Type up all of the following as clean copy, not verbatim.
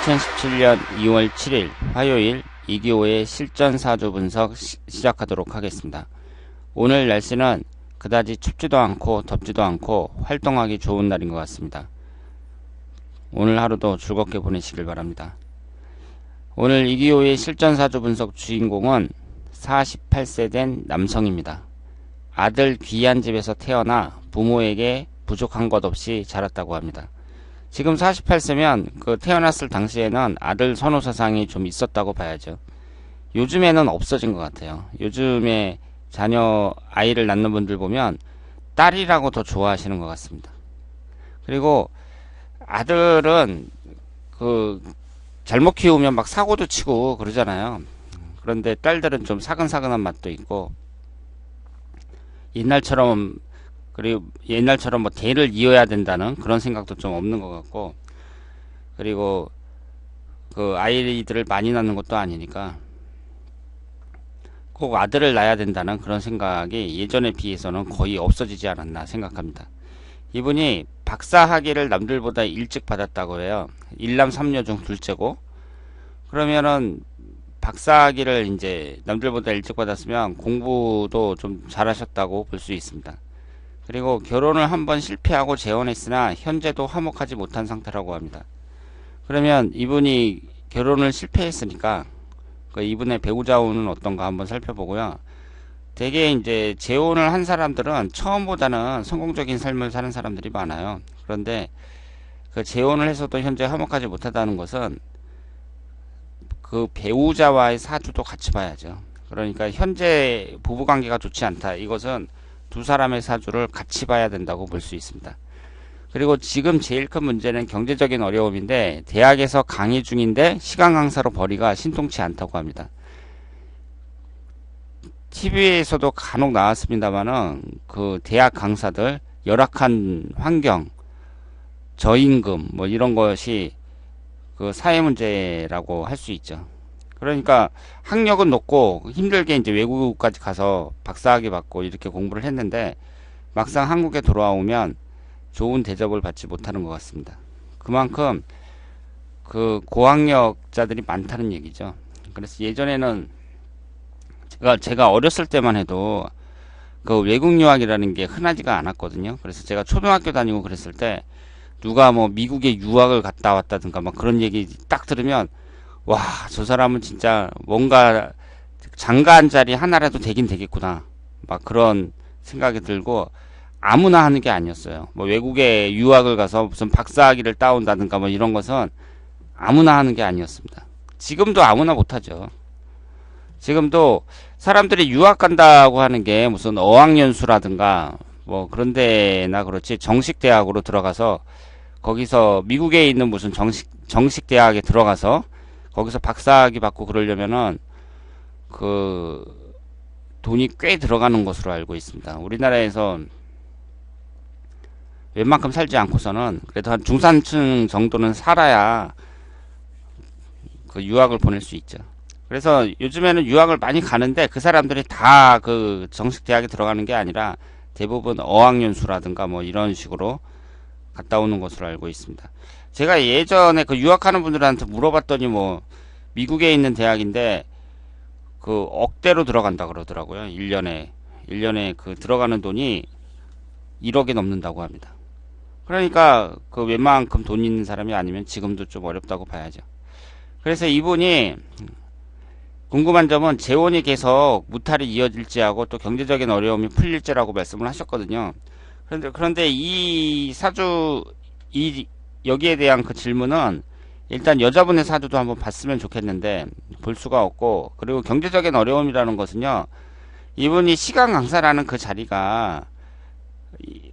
2017년 2월 7일 화요일 이기호의 실전 사주 분석 시작하도록 하겠습니다. 오늘 날씨는 그다지 춥지도 않고 덥지도 않고 활동하기 좋은 날인 것 같습니다. 오늘 하루도 즐겁게 보내시길 바랍니다. 오늘 이기호의 실전 사주 분석 주인공은 48세 된 남성입니다. 아들 귀한 집에서 태어나 부모에게 부족한 것 없이 자랐다고 합니다. 지금 48세면 그 태어났을 당시에는 아들 선호 사상이 좀 있었다고 봐야죠. 요즘에는 없어진 것 같아요. 요즘에 아이를 낳는 분들 보면 딸이라고 더 좋아하시는 것 같습니다. 그리고 아들은 잘못 키우면 막 사고도 치고 그러잖아요. 그런데 딸들은 좀 사근사근한 맛도 있고 옛날처럼 뭐 대를 이어야 된다는 그런 생각도 좀 없는 것 같고, 그리고 그 아이들을 많이 낳는 것도 아니니까 꼭 아들을 낳아야 된다는 그런 생각이 예전에 비해서는 거의 없어지지 않았나 생각합니다. 이분이 박사 학위를 남들보다 일찍 받았다고 해요. 일남 삼녀 중 둘째고, 그러면은 박사 학위를 이제 남들보다 일찍 받았으면 공부도 좀 잘하셨다고 볼 수 있습니다. 그리고 결혼을 한번 실패하고 재혼했으나 현재도 화목하지 못한 상태라고 합니다. 그러면 이분이 결혼을 실패했으니까 이분의 배우자 운은 어떤가 한번 살펴보고요. 대개 이제 재혼을 한 사람들은 처음보다는 성공적인 삶을 사는 사람들이 많아요. 그런데 그 재혼을 해서도 현재 화목하지 못하다는 것은 그 배우자와의 사주도 같이 봐야죠. 그러니까 현재 부부관계가 좋지 않다. 이것은 두 사람의 사주를 같이 봐야 된다고 볼 수 있습니다. 그리고 지금 제일 큰 문제는 경제적인 어려움인데, 대학에서 강의 중인데 시간 강사로 벌이가 신통치 않다고 합니다. TV에서도 간혹 나왔습니다만은 그 대학 강사들 열악한 환경, 저임금 뭐 이런 것이 그 사회 문제라고 할 수 있죠. 그러니까 학력은 높고 힘들게 이제 외국까지 가서 박사학위 받고 이렇게 공부를 했는데 막상 한국에 돌아오면 좋은 대접을 받지 못하는 것 같습니다. 그만큼 그 고학력자들이 많다는 얘기죠. 그래서 예전에는 제가 어렸을 때만 해도 그 외국 유학이라는 게 흔하지가 않았거든요. 그래서 제가 초등학교 다니고 그랬을 때 누가 뭐 미국에 유학을 갔다 왔다든가 막 그런 얘기 딱 들으면, 와, 저 사람은 진짜 뭔가 장가 한 자리 하나라도 되긴 되겠구나, 막 그런 생각이 들고, 아무나 하는 게 아니었어요. 뭐 외국에 유학을 가서 무슨 박사학위를 따온다든가 뭐 이런 것은 아무나 하는 게 아니었습니다. 지금도 아무나 못하죠. 지금도 사람들이 유학 간다고 하는 게 무슨 어학연수라든가 뭐 그런 데나 그렇지, 정식 대학으로 들어가서 거기서 미국에 있는 무슨 정식 대학에 들어가서 거기서 박사학위 받고 그러려면은 그 돈이 꽤 들어가는 것으로 알고 있습니다. 우리나라에서 웬만큼 살지 않고서는 그래도 한 중산층 정도는 살아야 그 유학을 보낼 수 있죠. 그래서 요즘에는 유학을 많이 가는데 그 사람들이 다 그 정식 대학에 들어가는 게 아니라 대부분 어학연수라든가 뭐 이런 식으로 갔다 오는 것으로 알고 있습니다. 제가 예전에 그 유학하는 분들한테 물어봤더니 뭐 미국에 있는 대학인데 그 억대로 들어간다 그러더라고요. 1년에 그 들어가는 돈이 1억이 넘는다고 합니다. 그러니까 그 웬만큼 돈 있는 사람이 아니면 지금도 좀 어렵다고 봐야죠. 그래서 이분이 궁금한 점은 재혼이 계속 무탈이 이어질지하고 또 경제적인 어려움이 풀릴지라고 말씀을 하셨거든요. 그런데 이 사주, 여기에 대한 그 질문은 일단 여자분의 사주도 한번 봤으면 좋겠는데 볼 수가 없고, 그리고 경제적인 어려움이라는 것은요, 이분이 시간 강사라는 그 자리가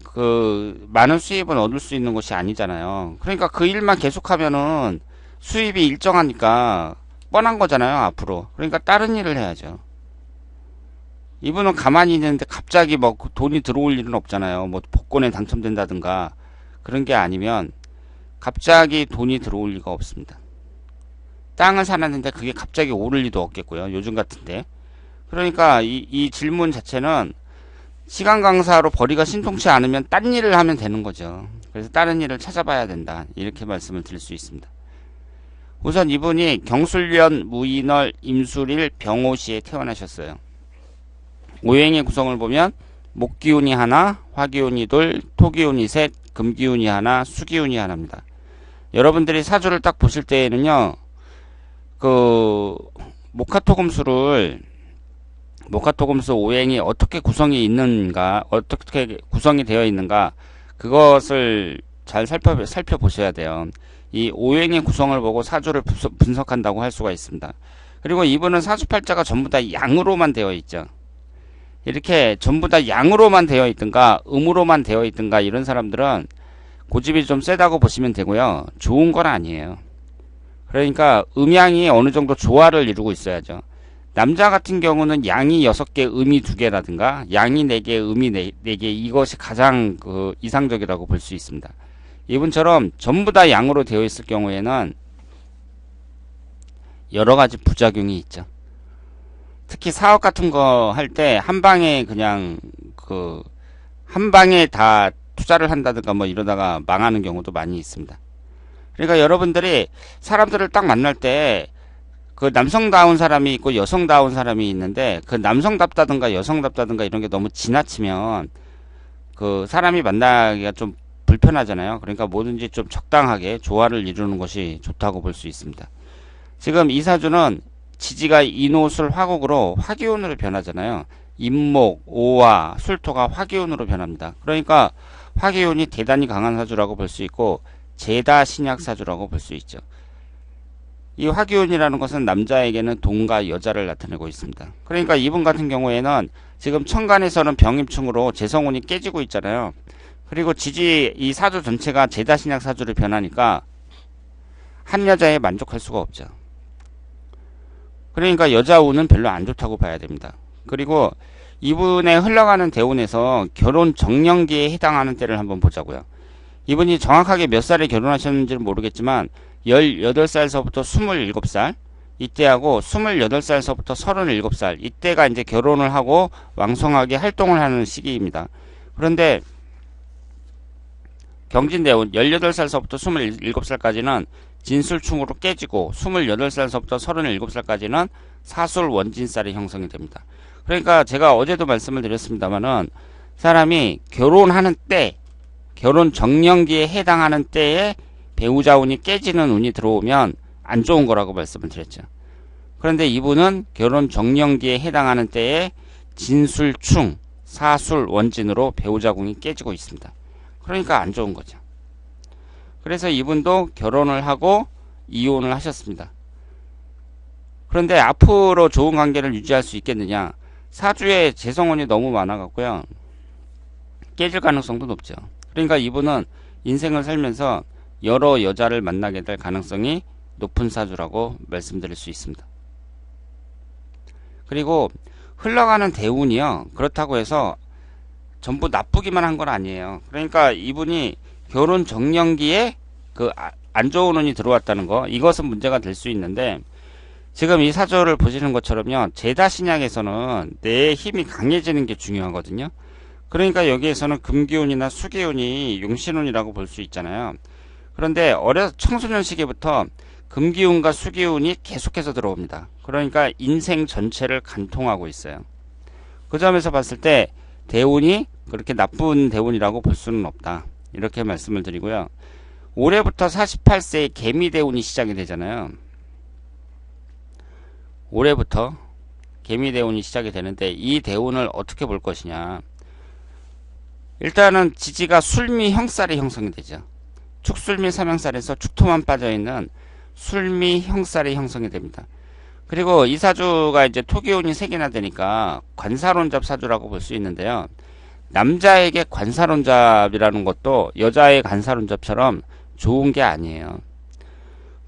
그 많은 수입은 얻을 수 있는 것이 아니잖아요. 그러니까 그 일만 계속하면은 수입이 일정하니까 뻔한 거잖아요, 앞으로. 그러니까 다른 일을 해야죠. 이분은 가만히 있는데 갑자기 뭐 돈이 들어올 일은 없잖아요. 뭐 복권에 당첨된다든가 그런 게 아니면 갑자기 돈이 들어올 리가 없습니다. 땅을 사놨는데 그게 갑자기 오를 리도 없겠고요, 요즘 같은데. 그러니까 이 질문 자체는 시간 강사로 벌이가 신통치 않으면 딴 일을 하면 되는 거죠. 그래서 다른 일을 찾아봐야 된다, 이렇게 말씀을 드릴 수 있습니다. 우선 이분이 경술년 무인월 임술일 병오시에 태어나셨어요. 오행의 구성을 보면 목기운이 하나, 화기운이 둘, 토기운이 셋, 금기운이 하나, 수기운이 하나입니다. 여러분들이 사주를 딱 보실 때에는요, 목화토금수 오행이 어떻게 구성이 있는가, 어떻게 구성이 되어 있는가, 그것을 잘 살펴보셔야 돼요. 이 오행의 구성을 보고 사주를 분석한다고 할 수가 있습니다. 그리고 이분은 사주팔자가 전부 다 양으로만 되어 있죠. 이렇게 전부 다 양으로만 되어 있든가 음으로만 되어 있든가 이런 사람들은 고집이 좀 세다고 보시면 되고요. 좋은 건 아니에요. 그러니까 음양이 어느 정도 조화를 이루고 있어야죠. 남자 같은 경우는 양이 6개, 음이 2개라든가 양이 4개, 음이 4개, 이것이 가장 이상적이라고 볼 수 있습니다. 이분처럼 전부 다 양으로 되어 있을 경우에는 여러 가지 부작용이 있죠. 특히 사업 같은 거 할 때 한 방에 그냥 한 방에 다 투자를 한다든가 뭐 이러다가 망하는 경우도 많이 있습니다. 그러니까 여러분들이 사람들을 딱 만날 때 그 남성다운 사람이 있고 여성다운 사람이 있는데 그 남성답다든가 여성답다든가 이런 게 너무 지나치면 그 사람이 만나기가 좀 불편하잖아요. 그러니까 뭐든지 좀 적당하게 조화를 이루는 것이 좋다고 볼 수 있습니다. 지금 이 사주는 지지가 인호술 화국으로 화기운으로 변하잖아요. 임목, 오화, 술토가 화기운으로 변합니다. 그러니까 화기운이 대단히 강한 사주라고 볼 수 있고 제다 신약 사주라고 볼 수 있죠. 이 화기운이라는 것은 남자에게는 돈과 여자를 나타내고 있습니다. 그러니까 이분 같은 경우에는 지금 천간에서는 병임충으로 재성운이 깨지고 있잖아요. 그리고 이 사주 전체가 제다 신약 사주로 변하니까 한 여자에 만족할 수가 없죠. 그러니까 여자 운은 별로 안 좋다고 봐야 됩니다. 그리고 이분의 흘러가는 대운에서 결혼 정년기에 해당하는 때를 한번 보자고요. 이분이 정확하게 몇 살에 결혼하셨는지는 모르겠지만 18살서부터 27살 이때하고 28살서부터 37살 이때가 이제 결혼을 하고 왕성하게 활동을 하는 시기입니다. 그런데 경진대운 18살서부터 27살까지는 진술충으로 깨지고 28살서부터 37살까지는 사술 원진살이 형성이 됩니다. 그러니까 제가 어제도 말씀을 드렸습니다만은 사람이 결혼하는 때, 결혼 정년기에 해당하는 때에 배우자 운이 깨지는 운이 들어오면 안 좋은 거라고 말씀을 드렸죠. 그런데 이분은 결혼 정년기에 해당하는 때에 진술충, 사술 원진으로 배우자 운이 깨지고 있습니다. 그러니까 안 좋은 거죠. 그래서 이분도 결혼을 하고 이혼을 하셨습니다. 그런데 앞으로 좋은 관계를 유지할 수 있겠느냐? 사주에 재성운이 너무 많아갖고요. 깨질 가능성도 높죠. 그러니까 이분은 인생을 살면서 여러 여자를 만나게 될 가능성이 높은 사주라고 말씀드릴 수 있습니다. 그리고 흘러가는 대운이요. 그렇다고 해서 전부 나쁘기만 한 건 아니에요. 그러니까 이분이 결혼 정년기에 안 좋은 운이 들어왔다는 거, 이것은 문제가 될 수 있는데 지금 이 사주를 보시는 것처럼요. 제다 신약에서는 내 힘이 강해지는 게 중요하거든요. 그러니까 여기에서는 금기운이나 수기운이 용신운이라고 볼 수 있잖아요. 그런데 청소년 시기부터 금기운과 수기운이 계속해서 들어옵니다. 그러니까 인생 전체를 간통하고 있어요. 그 점에서 봤을 때 대운이 그렇게 나쁜 대운이라고 볼 수는 없다. 이렇게 말씀을 드리고요. 올해부터 48세에 개미 대운이 시작이 되잖아요. 올해부터 개미 대운이 시작이 되는데 이 대운을 어떻게 볼 것이냐. 일단은 지지가 술미 형살이 형성이 되죠. 축술미 삼형살에서 축토만 빠져있는 술미 형살이 형성이 됩니다. 그리고 이 사주가 이제 토기운이 3개나 되니까 관사론잡 사주라고 볼 수 있는데요. 남자에게 관사론잡이라는 것도 여자의 관사론잡처럼 좋은 게 아니에요.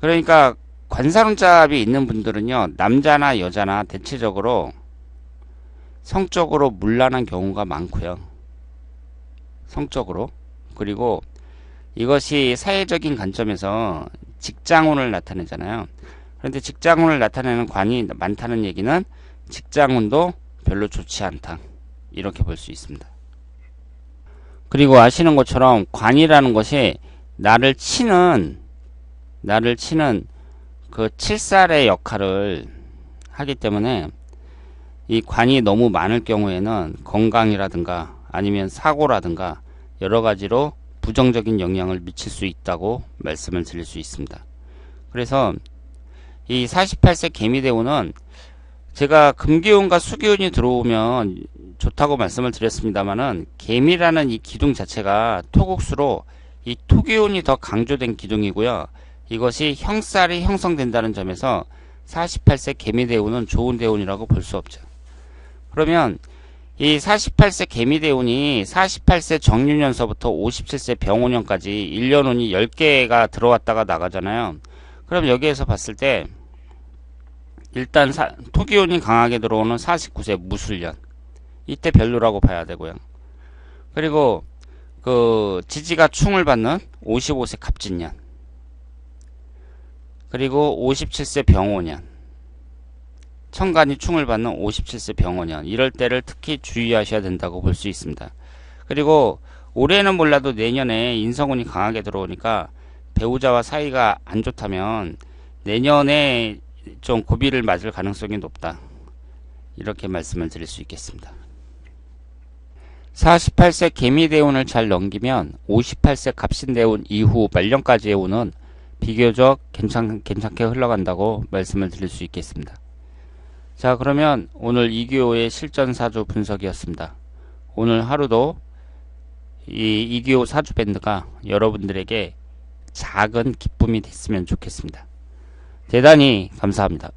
그러니까 관사론잡이 있는 분들은요. 남자나 여자나 대체적으로 성적으로 문란한 경우가 많고요. 성적으로. 그리고 이것이 사회적인 관점에서 직장운을 나타내잖아요. 그런데 직장운을 나타내는 관이 많다는 얘기는 직장운도 별로 좋지 않다. 이렇게 볼 수 있습니다. 그리고 아시는 것처럼 관이라는 것이 나를 치는 그 칠살의 역할을 하기 때문에 이 관이 너무 많을 경우에는 건강이라든가 아니면 사고라든가 여러 가지로 부정적인 영향을 미칠 수 있다고 말씀을 드릴 수 있습니다. 그래서 이 48세 개미대우는 제가 금기운과 수기운이 들어오면 좋다고 말씀을 드렸습니다만은 개미라는 이 기둥 자체가 토국수로 이 토기운이 더 강조된 기둥이고요. 이것이 형살이 형성된다는 점에서 48세 개미대운은 좋은 대운이라고 볼 수 없죠. 그러면 이 48세 개미대운이 48세 정유년서부터 57세 병오년까지 1년 운이 10개가 들어왔다가 나가잖아요. 그럼 여기에서 봤을 때 일단 토기운이 강하게 들어오는 49세 무술년, 이때 별로라고 봐야 되고요. 그리고 그 지지가 충을 받는 55세 갑진년, 그리고 57세 병오년, 천간이 충을 받는 57세 병오년, 이럴 때를 특히 주의하셔야 된다고 볼 수 있습니다. 그리고 올해는 몰라도 내년에 인성운이 강하게 들어오니까 배우자와 사이가 안 좋다면 내년에 좀 고비를 맞을 가능성이 높다, 이렇게 말씀을 드릴 수 있겠습니다. 48세 개미대운을 잘 넘기면 58세 갑신대운 이후 말년까지의 운은 비교적 괜찮게 흘러간다고 말씀을 드릴 수 있겠습니다. 자, 그러면 오늘 이규호의 실전사주 분석이었습니다. 오늘 하루도 이 이규호 사주밴드가 여러분들에게 작은 기쁨이 됐으면 좋겠습니다. 대단히 감사합니다.